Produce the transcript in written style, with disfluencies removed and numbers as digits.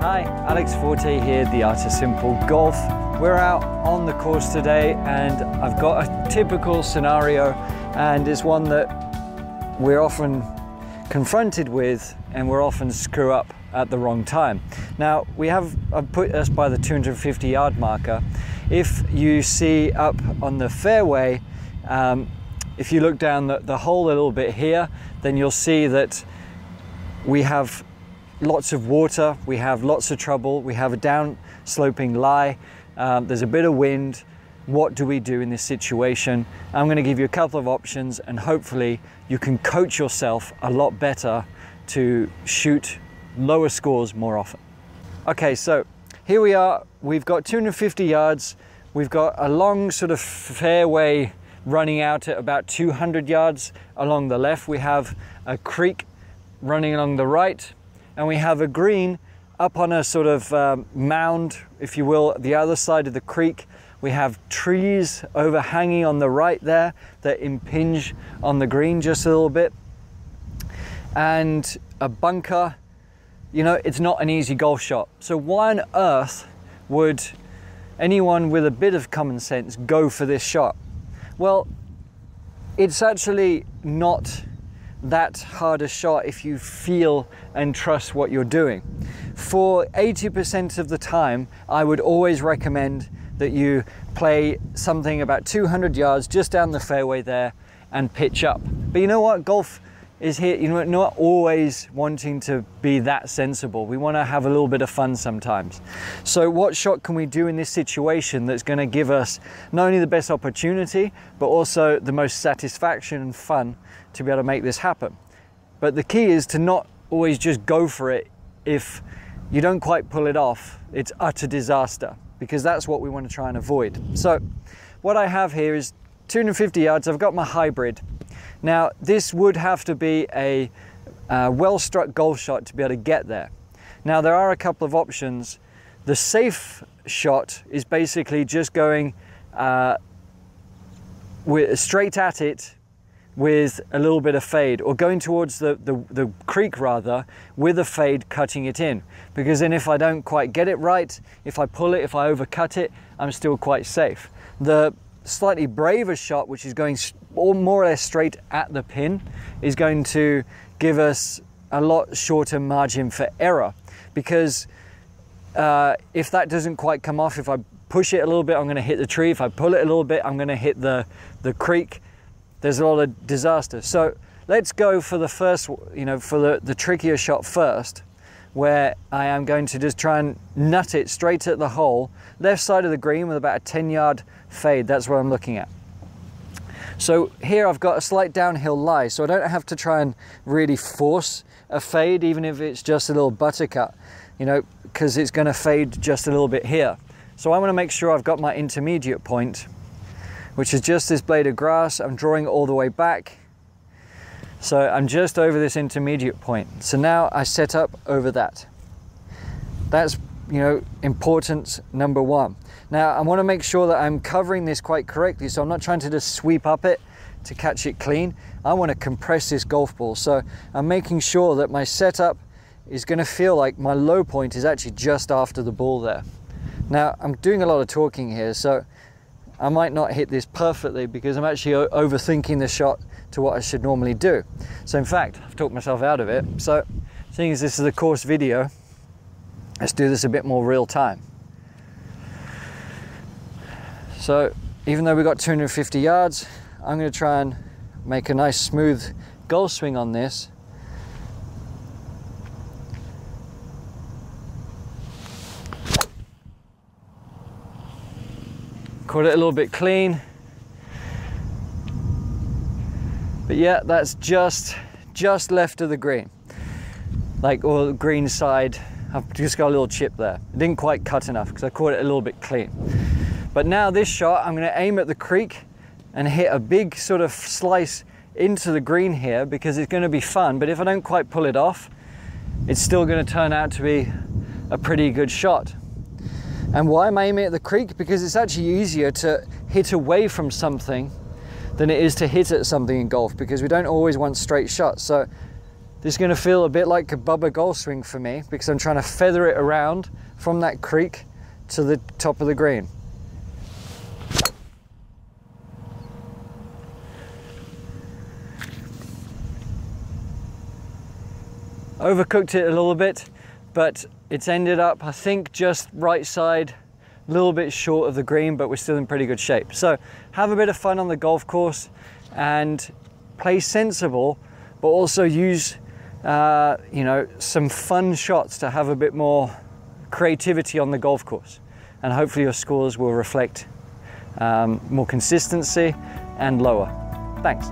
Hi, Alex Forte here, The Art of Simple Golf. We're out on the course today and I've got a typical scenario, and it's one that we're often confronted with and we're often screw up at the wrong time. Now, I've put us by the 250 yard marker. If you see up on the fairway, if you look down the hole a little bit here, then you'll see that we have lots of water, we have lots of trouble, we have a down sloping lie, there's a bit of wind. What do we do in this situation? I'm going to give you a couple of options and hopefully you can coach yourself a lot better to shoot lower scores more often. Okay, so here we are, we've got 250 yards, we've got a long sort of fairway running out at about 200 yards along the left, we have a creek running along the right, and we have a green up on a sort of mound, if you will, the other side of the creek. We have trees overhanging on the right there that impinge on the green just a little bit, and a bunker. You know, it's not an easy golf shot. So why on earth would anyone with a bit of common sense go for this shot? Well, it's actually not that hard a shot if you feel and trust what you're doing. For 80% of the time, I would always recommend that you play something about 200 yards just down the fairway there and pitch up. But you know what? Golf is here, you know, not always wanting to be that sensible. We want to have a little bit of fun sometimes. So what shot can we do in this situation that's going to give us not only the best opportunity, but also the most satisfaction and fun to be able to make this happen? But the key is to not always just go for it. If you don't quite pull it off, it's utter disaster, because that's what we want to try and avoid. So what I have here is 250 yards. I've got my hybrid. Now, this would have to be a well-struck golf shot to be able to get there. Now, there are a couple of options. The safe shot is basically just going straight at it with a little bit of fade, or going towards the creek rather, with a fade cutting it in. Because then if I don't quite get it right, if I pull it, if I overcut it, I'm still quite safe. The slightly braver shot, which is going more or less straight at the pin, is going to give us a lot shorter margin for error, because if that doesn't quite come off, if I push it a little bit, I'm going to hit the tree. If I pull it a little bit, I'm going to hit the creek. There's a lot of disaster. So let's go for the first, you know, for the trickier shot first, where I am going to just try and nut it straight at the hole, left side of the green with about a 10-yard fade. That's what I'm looking at. So here I've got a slight downhill lie, so I don't have to try and really force a fade, even if it's just a little buttercut, you know, because it's going to fade just a little bit here. So I want to make sure I've got my intermediate point, which is just this blade of grass. I'm drawing it all the way back. So I'm just over this intermediate point. So now I set up over that. That's, you know, important number one. Now I want to make sure that I'm covering this quite correctly, so I'm not trying to just sweep up it to catch it clean. I want to compress this golf ball. So I'm making sure that my setup is going to feel like my low point is actually just after the ball there. Now I'm doing a lot of talking here, so I might not hit this perfectly because I'm actually overthinking the shot to what I should normally do. So in fact, I've talked myself out of it. So seeing as this is a course video, let's do this a bit more real time. So even though we've got 250 yards, I'm going to try and make a nice smooth golf swing on this. Caught it a little bit clean, but yeah, that's just left of the green, like, or the green side. I've just got a little chip there. It didn't quite cut enough because I caught it a little bit clean. But now this shot, I'm going to aim at the creek and hit a big sort of slice into the green here, because it's going to be fun. But if I don't quite pull it off, it's still going to turn out to be a pretty good shot. And why am I aiming at the creek? Because it's actually easier to hit away from something than it is to hit at something in golf, because we don't always want straight shots. So This is going to feel a bit like a Bubba golf swing for me because I'm trying to feather it around from that creek to the top of the green. Overcooked it a little bit, but it's ended up, I think, just right side, a little bit short of the green, but we're still in pretty good shape. So have a bit of fun on the golf course and play sensible, but also use you know, some fun shots to have a bit more creativity on the golf course. And hopefully your scores will reflect more consistency and lower. Thanks.